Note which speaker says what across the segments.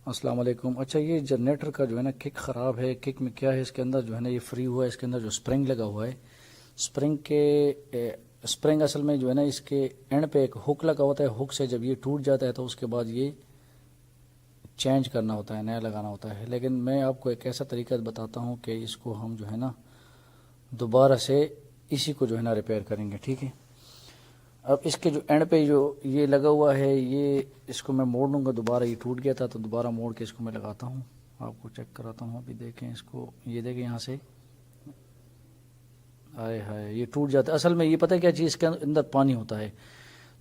Speaker 1: السلام علیکم. اچھا یہ جنریٹر کا جو ہے نا کک خراب ہے. کک میں کیا ہے اس کے اندر جو ہے نا یہ فری ہوا ہے. اس کے اندر جو اسپرنگ لگا ہوا ہے اسپرنگ اصل میں جو ہے نا اس کے اینڈ پہ ایک ہک لگا ہوتا ہے. ہک سے جب یہ ٹوٹ جاتا ہے تو اس کے بعد یہ چینج کرنا ہوتا ہے, نیا لگانا ہوتا ہے. لیکن میں آپ کو ایک ایسا طریقہ بتاتا ہوں کہ اس کو ہم جو ہے نا دوبارہ سے اسی کو جو ہے نا ریپیئر کریں گے. ٹھیک ہے. اب اس کے جو اینڈ پہ جو یہ لگا ہوا ہے یہ اس کو میں موڑ لوں گا. دوبارہ یہ ٹوٹ گیا تھا تو دوبارہ موڑ کے اس کو میں لگاتا ہوں, آپ کو چیک کراتا ہوں. ابھی دیکھیں اس کو, یہ دیکھیں یہاں سے آئے ہائے یہ ٹوٹ جاتا ہے. اصل میں یہ پتہ ہے کیا چیز, اس کے اندر پانی ہوتا ہے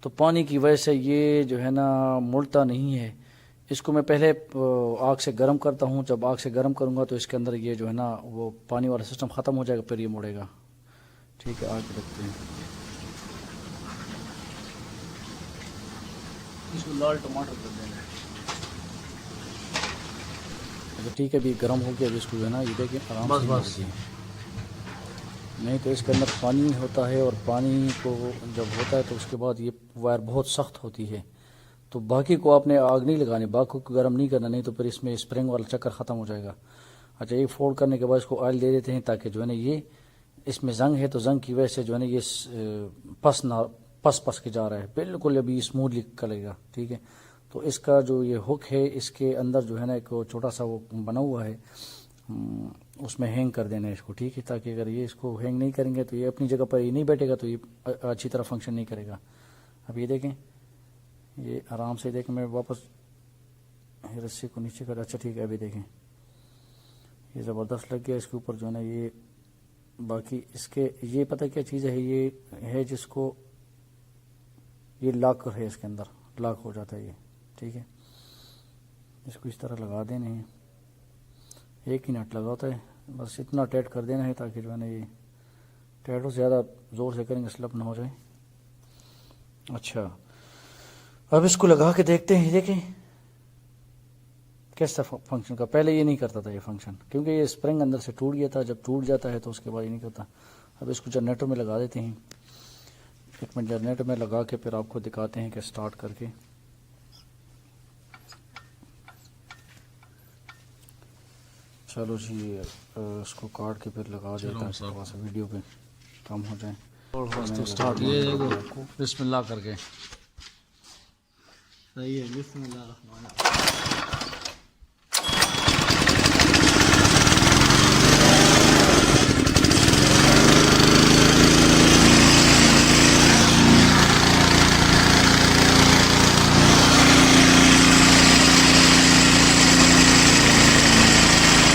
Speaker 1: تو پانی کی وجہ سے یہ جو ہے نا مڑتا نہیں ہے. اس کو میں پہلے آگ سے گرم کرتا ہوں. جب آگ سے گرم کروں گا تو اس کے اندر یہ جو ہے نا وہ پانی والا سسٹم ختم ہو جائے گا, پھر یہ مڑے گا. ٹھیک ہے, آگ رکھتے ہیں. اس کو لال ٹماٹر کر دینا ہے. اچھا ٹھیک ہے, ابھی گرم ہو گیا. ابھی اس کو جو ہے نا یہ دیکھیں آرام سے بس نہیں تو اس کے اندر پانی ہوتا ہے, اور پانی کو جب ہوتا ہے تو اس کے بعد یہ وائر بہت سخت ہوتی ہے. تو باقی کو آپ نے آگ نہیں لگانی, باقی کو گرم نہیں کرنا, نہیں تو پھر اس میں اسپرنگ والا چکر ختم ہو جائے گا. اچھا یہ فولڈ کرنے کے بعد اس کو آئل دے دیتے ہیں تاکہ جو ہے نا یہ اس میں زنگ ہے تو زنگ کی وجہ سے جو ہے نا یہ پس کے جا رہا ہے. بالکل ابھی اسموتھلی کرے گا. ٹھیک ہے. تو اس کا جو یہ ہک ہے اس کے اندر جو ہے نا ایک چھوٹا سا وہ بنا ہوا ہے, اس میں ہینگ کر دینا ہے اس کو. ٹھیک ہے. تاکہ اگر یہ اس کو ہینگ نہیں کریں گے تو یہ اپنی جگہ پر یہ نہیں بیٹھے گا, تو یہ اچھی طرح فنکشن نہیں کرے گا. اب یہ دیکھیں, یہ آرام سے دیکھیں, میں واپس رسی کو نیچے کر. اچھا ٹھیک ہے. ابھی دیکھیں یہ زبردست لگ گیا اس کے اوپر جو ہے نا یہ. باقی اس کے یہ پتہ کیا چیز ہے, یہ ہے جس کو یہ لاکر ہے, اس کے اندر لاک ہو جاتا ہے یہ. ٹھیک ہے. اس کو اس طرح لگا دینے ہیں, ایک ہی نٹ لگا ہوتا ہے, بس اتنا ٹائٹ کر دینا ہے تاکہ جو ہے نا یہ ٹائٹ ہو, زیادہ زور سے کریں گے سلپ نہ ہو جائے. اچھا اب اس کو لگا کے دیکھتے ہیں. دیکھیں کیسا فنکشن کا, پہلے یہ نہیں کرتا تھا یہ فنکشن, کیونکہ یہ اسپرنگ اندر سے ٹوٹ گیا تھا. جب ٹوٹ جاتا ہے تو اس کے بعد یہ نہیں کرتا. اب اس کو جنریٹر میں لگا دیتے ہیں. ایک منٹ جنریٹر میں لگا کے پھر آپ کو دکھاتے ہیں کہ سٹارٹ کر کے. چلو جی اس کو کاٹ کے پھر لگا دیتا ہوں, تھوڑا سا ویڈیو پہ کم ہو جائے. تو سٹارٹ یہ دیکھو بسم اللہ کر کے.
Speaker 2: صحیح ہے. بسم اللہ الرحمن الرحیم.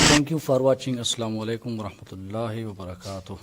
Speaker 1: Thank you for watching. السلام علیکم ورحمۃ اللہ وبرکاتہ.